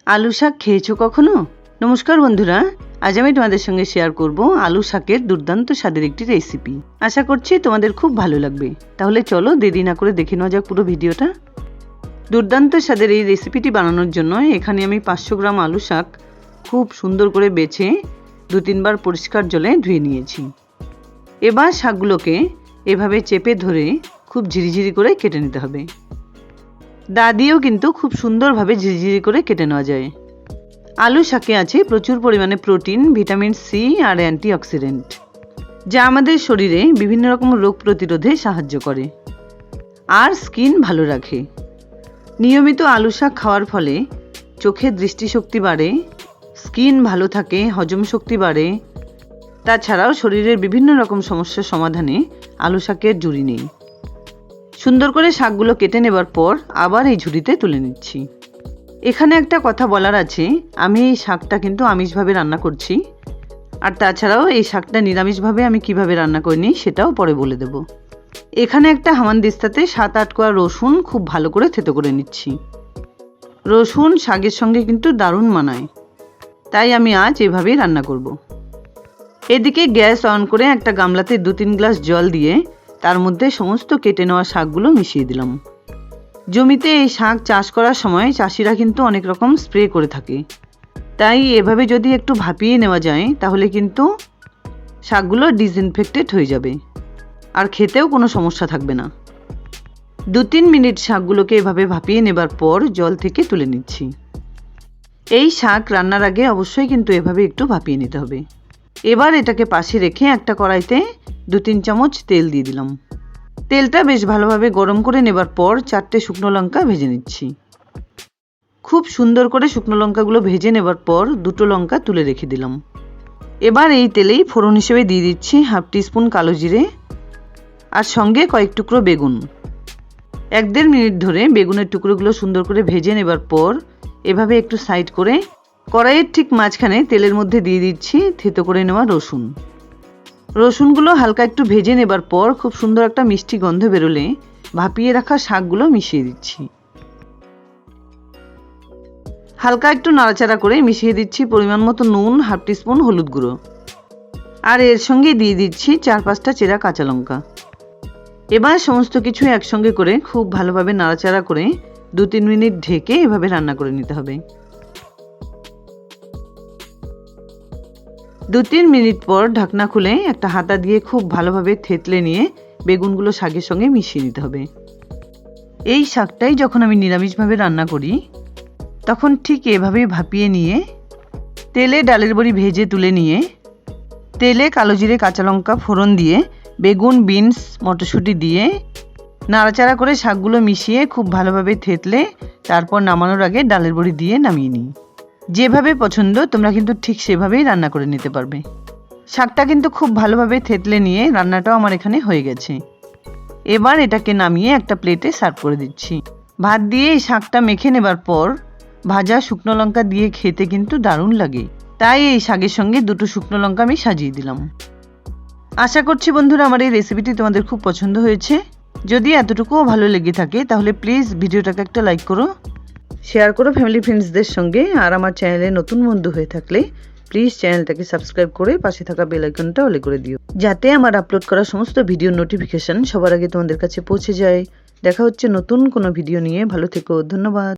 আলু শাক খেয়েছো কখনো? নমস্কার বন্ধুরা, আজ আমি তোমাদের সঙ্গে শেয়ার করব আলু শাকের দুর্দান্ত স্বাদের একটি রেসিপি। আশা করছি তোমাদের খুব ভালো লাগবে। তাহলে চলো দেরি না করে দেখে নেওয়া যাক পুরো ভিডিওটা। দুর্দান্ত স্বাদের এই রেসিপিটি বানানোর জন্য এখানে আমি 500 গ্রাম আলু শাক খুব সুন্দর করে বেছে 2-3 বার পরিষ্কার জলে ধুয়ে নিয়েছি। এবার শাকগুলোকে এভাবে চেপে ধরে খুব ঝিরিঝিরি করে কেটে নিতে হবে। দা দিয়েও কিন্তু খুব সুন্দরভাবে ঝিরিঝিরি করে কেটে নেওয়া যায়। আলু শাকে আছে প্রচুর পরিমাণে প্রোটিন, ভিটামিন সি আর অ্যান্টিঅক্সিডেন্ট, যা আমাদের শরীরে বিভিন্ন রকম রোগ প্রতিরোধে সাহায্য করে আর স্কিন ভালো রাখে। নিয়মিত আলু শাক খাওয়ার ফলে চোখের দৃষ্টিশক্তি বাড়ে, স্কিন ভালো থাকে, হজম শক্তি বাড়ে। তাছাড়াও শরীরের বিভিন্ন রকম সমস্যার সমাধানে আলু শাকের জুড়ি নেই। সুন্দর করে শাকগুলো কেটে নেবার পর আবার এই ঝুড়িতে তুলে নিচ্ছি। এখানে একটা কথা বলার আছে, আমি এই শাকটা কিন্তু আমিষভাবে রান্না করছি, আর তাছাড়াও এই শাকটা নিরামিষভাবে আমি কিভাবে রান্না করে নিই সেটাও পরে বলে দেব। এখানে একটা হামানদিস্তাতে 7-8 কোয়া রসুন খুব ভালো করে থেতো করে নিচ্ছি। রসুন শাকের সঙ্গে কিন্তু দারুণ মানায়, তাই আমি আজ এভাবেই রান্না করব। এদিকে গ্যাস অন করে একটা গামলাতে 2-3 গ্লাস জল দিয়ে তার মধ্যে সমস্ত কেটে নেওয়া শাকগুলো মিশিয়ে দিলাম। জমিতে এই শাক চাষ করার সময় চাষিরা কিন্তু অনেক রকম স্প্রে করে থাকে, তাই এভাবে যদি একটু ভাপিয়ে নেওয়া যায় তাহলে কিন্তু শাকগুলো ডিসইনফেক্টেড হয়ে যাবে আর খেতেও কোনো সমস্যা থাকবে না। 2-3 মিনিট শাকগুলোকে এভাবে ভাপিয়ে নেবার পর জল থেকে তুলে নিচ্ছি। এই শাক রান্নার আগে অবশ্যই কিন্তু এভাবে একটু ভাপিয়ে নিতে হবে। এবার এটাকে পাশে রেখে একটা কড়াইতে 2-3 চামচ তেল দিয়ে দিলাম। তেলটা বেশ ভালোভাবে গরম করে নেবার পর 4টে শুকনো লঙ্কা ভেজে নিচ্ছি। খুব সুন্দর করে শুকনো লঙ্কাগুলো ভেজে নেবার পর 2টো লঙ্কা তুলে রেখে দিলাম। এবার এই তেলেই ফোড়ন হিসেবে দিয়ে দিচ্ছি 1/2 টিস্পুন কালো জিরে আর সঙ্গে কয়েক টুকরো বেগুন। 1-1.5 মিনিট ধরে বেগুনের টুকরোগুলো সুন্দর করে ভেজে নেবার পর এভাবে একটু সাইড করে কড়াইয়ের ঠিক মাঝখানে তেলের মধ্যে দিয়ে দিচ্ছি থেতো করে নেওয়া রসুন। রসুনগুলো হালকা একটু ভেজে নেবার পর খুব সুন্দর একটা মিষ্টি গন্ধ বেরোলে ভাপিয়ে রাখা শাকগুলো মিশিয়ে দিচ্ছি। হালকা একটু নাড়াচাড়া করে মিশিয়ে দিচ্ছি পরিমাণ মতো নুন, 1/2 টিস্পুন হলুদ গুঁড়ো, আর এর সঙ্গে দিয়ে দিচ্ছি 4-5টা চেরা কাঁচা লঙ্কা। এবার সমস্ত কিছু একসঙ্গে করে খুব ভালোভাবে নাড়াচাড়া করে 2-3 মিনিট ঢেকে এভাবে রান্না করে নিতে হবে। 2-3 মিনিট পর ঢাকনা খুলে একটা হাতা দিয়ে খুব ভালোভাবে থেতলে নিয়ে বেগুনগুলো শাকের সঙ্গে মিশিয়ে দিতে হবে। এই শাকটাই যখন আমি নিরামিষভাবে রান্না করি তখন ঠিক এভাবেই ভাপিয়ে নিয়ে তেলে ডালের বড়ি ভেজে তুলে নিয়ে তেলে কালো জিরে, কাঁচা লঙ্কা ফোড়ন দিয়ে বেগুন, বিনস, মটরশুঁটি দিয়ে নাড়াচাড়া করে শাকগুলো মিশিয়ে খুব ভালোভাবে থেতলে তারপর নামানোর আগে ডালের বড়ি দিয়ে নামিয়ে নিই। যেভাবে পছন্দ তোমরা কিন্তু ঠিক সেভাবেই রান্না করে নিতে পারবে। শাকটা কিন্তু খুব ভালোভাবে থেতলে নিয়ে রান্নাটাও আমার এখানে হয়ে গেছে। এবার এটাকে নামিয়ে একটা প্লেটে সার্ভ করে দিচ্ছি। ভাত দিয়ে এই শাকটা মেখে নেবার পর ভাজা শুকনো লঙ্কা দিয়ে খেতে কিন্তু দারুণ লাগে, তাই এই শাকের সঙ্গে 2টো শুকনো লঙ্কা আমি সাজিয়ে দিলাম। আশা করছি বন্ধুরা আমার এই রেসিপিটি তোমাদের খুব পছন্দ হয়েছে। যদি এতটুকুও ভালো লেগে থাকে তাহলে প্লিজ ভিডিওটাকে একটা লাইক করো, শেয়ার করো ফ্যামিলি ফ্রেন্ডসদের সঙ্গে, আর আমার চ্যানেলে নতুন বন্ধু হয়ে থাকলে প্লিজ চ্যানেলটাকে সাবস্ক্রাইব করে পাশে থাকা বেল আইকনটা অলে করে দিও, যাতে আমার আপলোড করা সমস্ত ভিডিও নোটিফিকেশন সবার আগে তোমাদের কাছে পৌঁছে যায়। দেখা হচ্ছে নতুন কোনো ভিডিও নিয়ে। ভালো থেকো, ধন্যবাদ।